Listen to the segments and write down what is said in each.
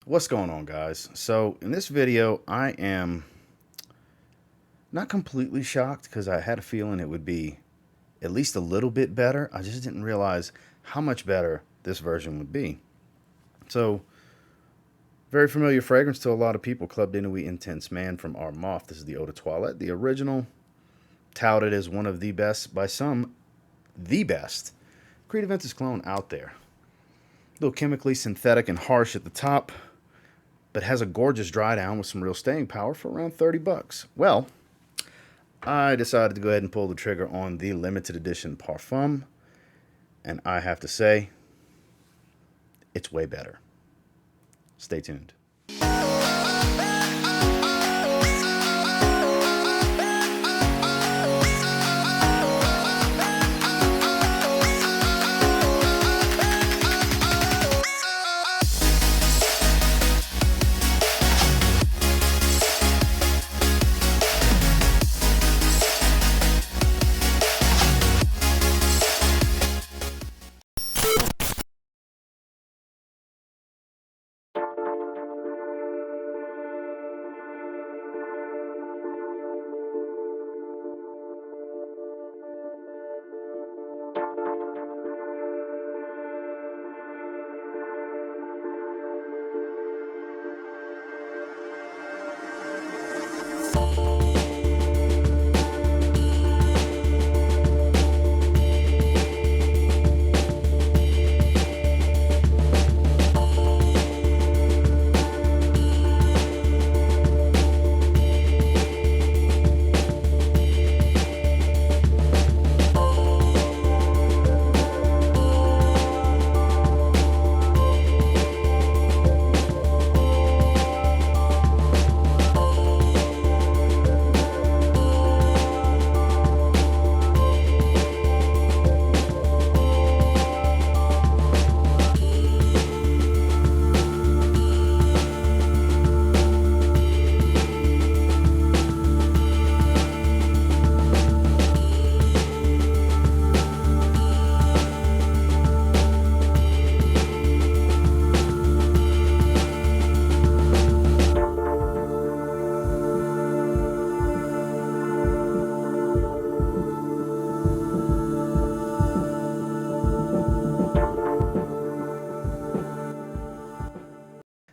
What's going on, guys? So in this video I am not completely shocked because I had a feeling it would be at least a little bit better. I just didn't realize how much better this version would be. So, very familiar fragrance to a lot of people, Club de Nuit Intense Man from Armaf. This is the Eau de Toilette, the original, touted as one of the best, by some, the best Creed Aventus cologne out there. A little chemically synthetic and harsh at the top, but has a gorgeous dry down with some real staying power for around 30 bucks. Well, I decided to go ahead and pull the trigger on the limited edition Parfum, and I have to say, it's way better. Stay tuned.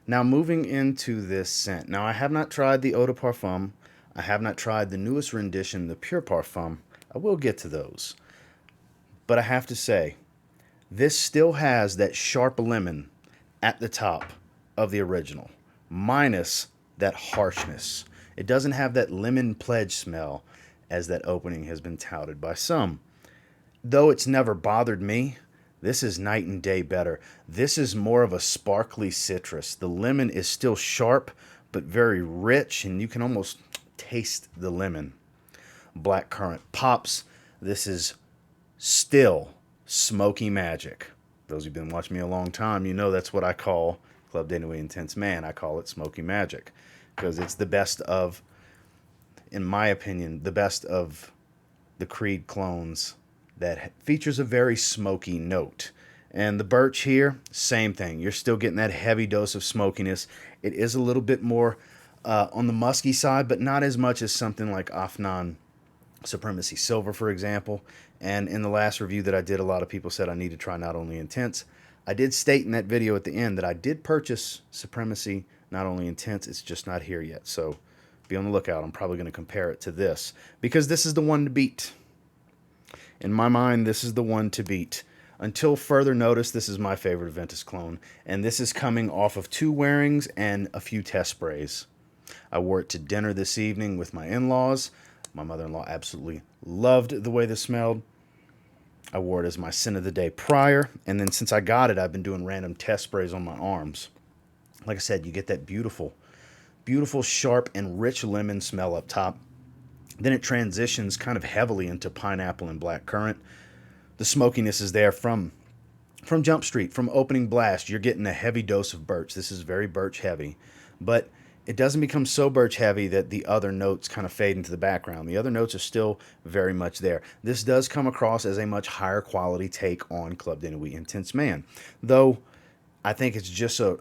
Now moving into this scent. Now I have not tried the Eau de Parfum. I have not tried the newest rendition, the Pure Parfum. I will get to those. But I have to say, this still has that sharp lemon at the top of the original, minus that harshness. It doesn't have that lemon pledge smell as that opening has been touted by some. Though it's never bothered me, this is night and day better. This is more of a sparkly citrus. The lemon is still sharp, but very rich, and you can almost taste the lemon. Black currant pops. This is still smoky magic. Those who've been watching me a long time, you know that's what I call Club de Nuit Intense Man. I call it smoky magic because it's the best of, in my opinion, the best of the Creed clones that features a very smoky note. And the birch here, same thing. You're still getting that heavy dose of smokiness. It is a little bit more on the musky side, but not as much as something like Afnan Supremacy Silver, for example. And in the last review that I did, a lot of people said I need to try Not Only Intense. I did state in that video at the end that I did purchase Supremacy Not Only Intense. It's just not here yet. So be on the lookout. I'm probably going to compare it to this because this is the one to beat. In my mind, this is the one to beat. Until further notice, this is my favorite Aventus clone, and this is coming off of 2 wearings and a few test sprays. I wore it to dinner this evening with my in-laws. My mother-in-law absolutely loved the way this smelled. I wore it as my scent of the day prior, and then since I got it, I've been doing random test sprays on my arms. Like I said, you get that beautiful, beautiful, sharp, and rich lemon smell up top. Then it transitions kind of heavily into pineapple and blackcurrant. The smokiness is there from Jump Street, from opening blast. You're getting a heavy dose of birch. This is very birch heavy, but it doesn't become so birch heavy that the other notes kind of fade into the background. The other notes are still very much there. This does come across as a much higher quality take on Club de Nuit Intense Man, though I think it's just a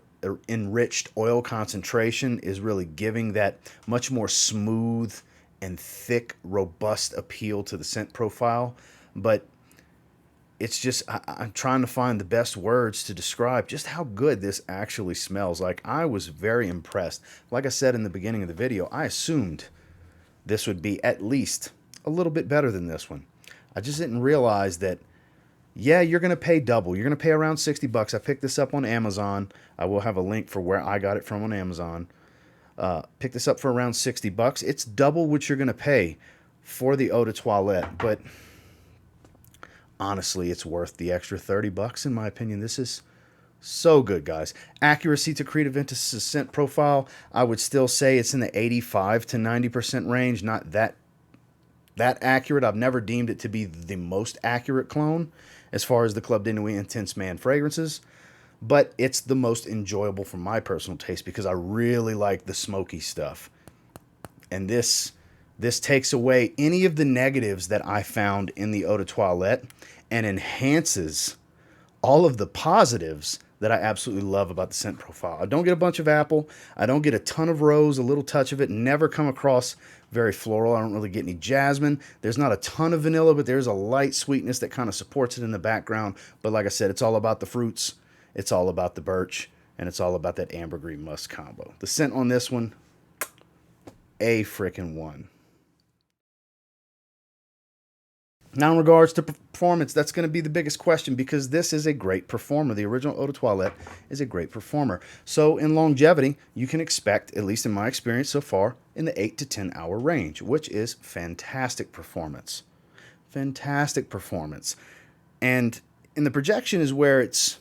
enriched oil concentration is really giving that much more smooth and thick, robust appeal to the scent profile. But it's just, I'm trying to find the best words to describe just how good this actually smells. Like, I was very impressed. Like I said in the beginning of the video, I assumed this would be at least a little bit better than this one. I just didn't realize that, yeah, you're going to pay double. You're going to pay around 60 bucks. I picked this up on Amazon. I will have a link for where I got it from on Amazon. Picked this up for around 60 bucks. It's double what you're going to pay for the eau de toilette, but honestly, it's worth the extra 30 bucks in my opinion. This is so good, guys. Accuracy to Creed Aventus' scent profile, I would still say it's in the 85 to 90% range. Not that accurate. I've never deemed it to be the most accurate clone as far as the Club de Nuit Intense Man fragrances, but it's the most enjoyable for my personal taste because I really like the smoky stuff. And this takes away any of the negatives that I found in the eau de toilette and enhances all of the positives that I absolutely love about the scent profile. I don't get a bunch of apple. I don't get a ton of rose, a little touch of it. Never come across very floral. I don't really get any jasmine. There's not a ton of vanilla, but there's a light sweetness that kind of supports it in the background. But like I said, it's all about the fruits. It's all about the birch. And it's all about that ambergris musk combo. The scent on this one, a frickin' one. Now, in regards to performance, that's going to be the biggest question because this is a great performer. The original eau de toilette is a great performer. So in longevity, you can expect, at least in my experience so far, in the 8 to 10 hour range, which is fantastic performance. Fantastic performance. And in the projection is where it's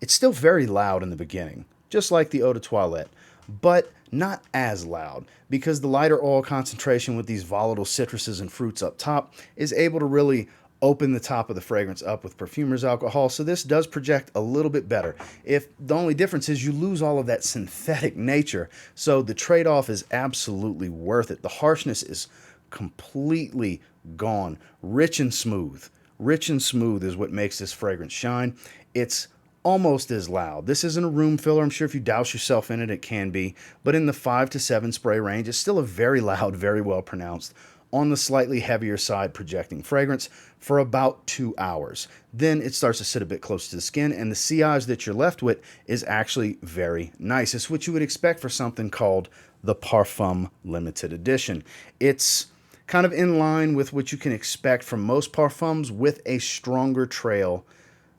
still very loud in the beginning, just like the eau de toilette, but not as loud because the lighter oil concentration with these volatile citruses and fruits up top is able to really open the top of the fragrance up with perfumer's alcohol. So this does project a little bit better. If the only difference is you lose all of that synthetic nature. So the trade-off is absolutely worth it. The harshness is completely gone. Rich and smooth. Rich and smooth is what makes this fragrance shine. It's almost as loud. This isn't a room filler. I'm sure if you douse yourself in it, it can be. But in the 5 to 7 spray range, it's still a very loud, very well pronounced, on the slightly heavier side projecting fragrance for about 2 hours. Then it starts to sit a bit close to the skin, and the sillage that you're left with is actually very nice. It's what you would expect for something called the Parfum Limited Edition. It's kind of in line with what you can expect from most parfums with a stronger trail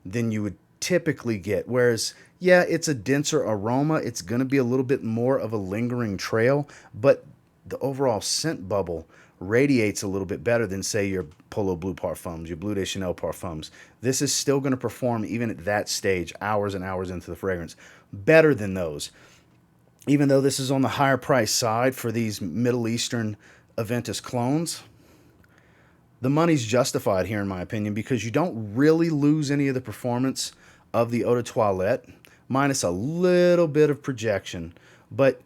than you would typically get. Whereas, yeah, it's a denser aroma. It's going to be a little bit more of a lingering trail, but the overall scent bubble radiates a little bit better than, say, your Polo Blue parfums, your Bleu de Chanel parfums. This is still going to perform, even at that stage, hours and hours into the fragrance, better than those. Even though this is on the higher price side for these Middle Eastern Aventus clones, the money's justified here, in my opinion, because you don't really lose any of the performance of the eau de toilette, minus a little bit of projection. But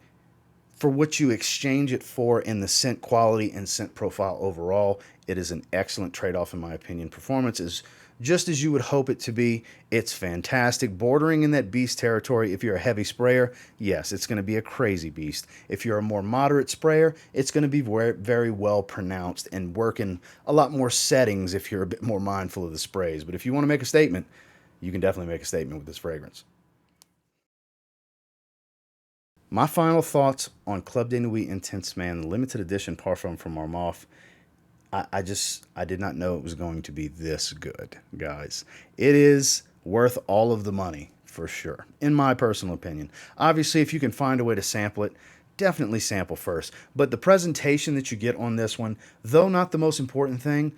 for what you exchange it for in the scent quality and scent profile overall, it is an excellent trade-off, in my opinion. Performance is just as you would hope it to be. It's fantastic, bordering in that beast territory. If you're a heavy sprayer, yes, it's going to be a crazy beast. If you're a more moderate sprayer, it's going to be very well pronounced and work in a lot more settings if you're a bit more mindful of the sprays. But if you want to make a statement, you can definitely make a statement with this fragrance. My final thoughts on Club de Nuit Intense Man, the limited edition Parfum from Armaf. I did not know it was going to be this good, guys. It is worth all of the money, for sure, in my personal opinion. Obviously, if you can find a way to sample it, definitely sample first. But the presentation that you get on this one, though not the most important thing,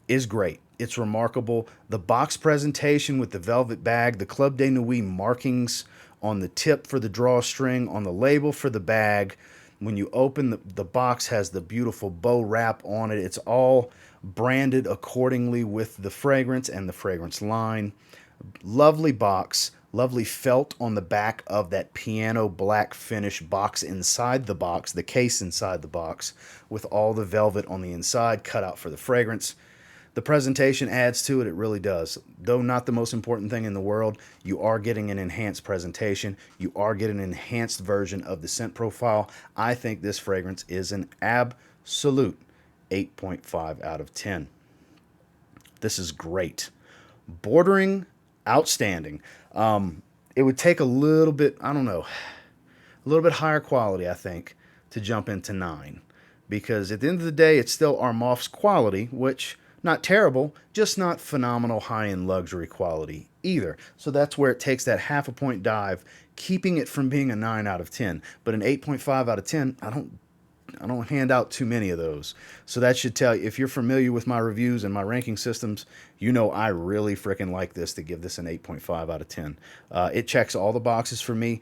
is great. It's remarkable. The box presentation with the velvet bag, the Club de Nuit markings on the tip for the drawstring, on the label for the bag. When you open the box, has the beautiful bow wrap on it. It's all branded accordingly with the fragrance and the fragrance line. Lovely box. Lovely felt on the back of that piano black finish box inside the box, the case inside the box, with all the velvet on the inside cut out for the fragrance. The presentation adds to it. It really does. Though not the most important thing in the world, you are getting an enhanced presentation. You are getting an enhanced version of the scent profile. I think this fragrance is an absolute 8.5 out of 10. This is great. Bordering outstanding. It would take a little bit, I don't know, a little bit higher quality, I think, to jump into 9. Because at the end of the day, it's still Armaf's quality, which, not terrible, just not phenomenal high-end luxury quality either. So that's where it takes that half a point dive, keeping it from being a 9 out of 10. But an 8.5 out of 10, I don't hand out too many of those. So that should tell you, if you're familiar with my reviews and my ranking systems, you know I really freaking like this to give this an 8.5 out of 10. It checks all the boxes for me.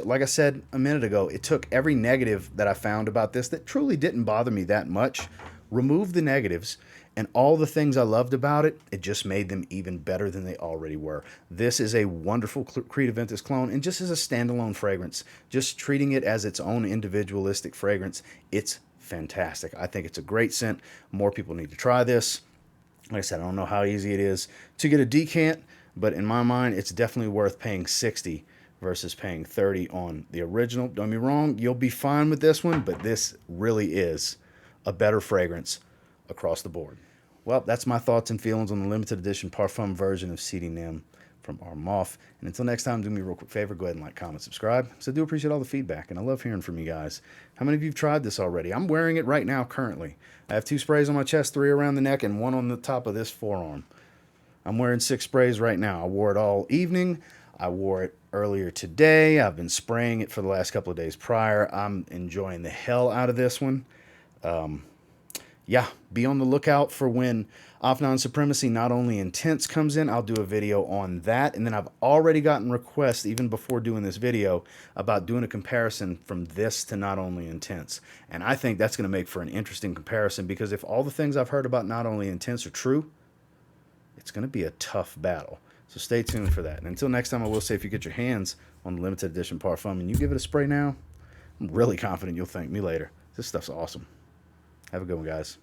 Like I said a minute ago, it took every negative that I found about this that truly didn't bother me that much, removed the negatives, and all the things I loved about it, it just made them even better than they already were. This is a wonderful Creed Aventus clone, and just as a standalone fragrance, just treating it as its own individualistic fragrance, it's fantastic. I think it's a great scent. More people need to try this. Like I said, I don't know how easy it is to get a decant, but in my mind, it's definitely worth paying $60 versus paying $30 on the original. Don't get me wrong, you'll be fine with this one, but this really is a better fragrance across the board. Well, that's my thoughts and feelings on the limited edition Parfum version of CDNIM from Armaf. And until next time, do me a real quick favor, go ahead and like, comment, subscribe. So I do appreciate all the feedback, and I love hearing from you guys. How many of you have tried this already? I'm wearing it right now currently. I have 2 sprays on my chest, 3 around the neck, and 1 on the top of this forearm. I'm wearing 6 sprays right now. I wore it all evening. I wore it earlier today. I've been spraying it for the last couple of days prior. I'm enjoying the hell out of this one. Yeah, be on the lookout for when Off-Non Supremacy Not Only Intense comes in. I'll do a video on that. And then I've already gotten requests, even before doing this video, about doing a comparison from this to Not Only Intense. And I think that's going to make for an interesting comparison, because if all the things I've heard about Not Only Intense are true, it's going to be a tough battle. So stay tuned for that. And until next time, I will say, if you get your hands on the limited edition Parfum and you give it a spray now, I'm really confident you'll thank me later. This stuff's awesome. Have a good one, guys.